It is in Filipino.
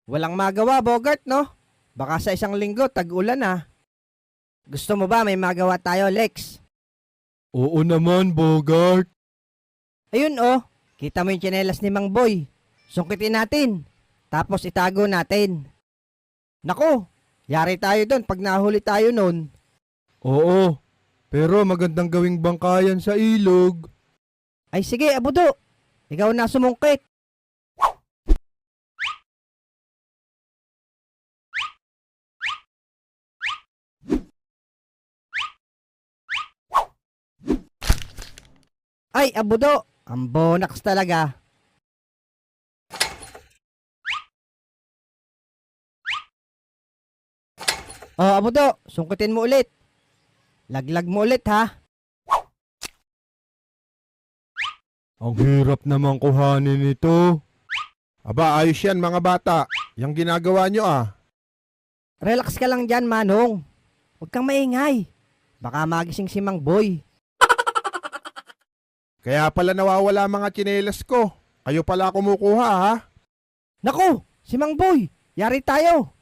Walang magawa, Bogart, no? Baka sa isang linggo, tag-ulan ah. Gusto mo ba may magawa tayo, Lex? Oo naman, Bogart. Ayun oh, kita mo yung tsinelas ni Mang Boy. Sungkitin natin. Tapos itago natin. Naku, yari tayo doon pag nahuli tayo nun. Oo, pero magandang gawing bangkayan sa ilog. Ay sige, Abudo. Ikaw na sumungkit. Ay, Abudo. Ang bonaks talaga. Oh, Abudo. Sungkitin mo ulit. Laglag mo ulit ha. Ang hirap naman kuhanin ito. Aba, ayos yan mga bata. Yang ginagawa nyo ah. Relax ka lang dyan, Manong. Huwag kang maingay. Baka magising si Mang Boy. Kaya pala nawawala mga tsinelas ko. Kayo pala kumukuha ha. Naku, si Mang Boy. Yari tayo.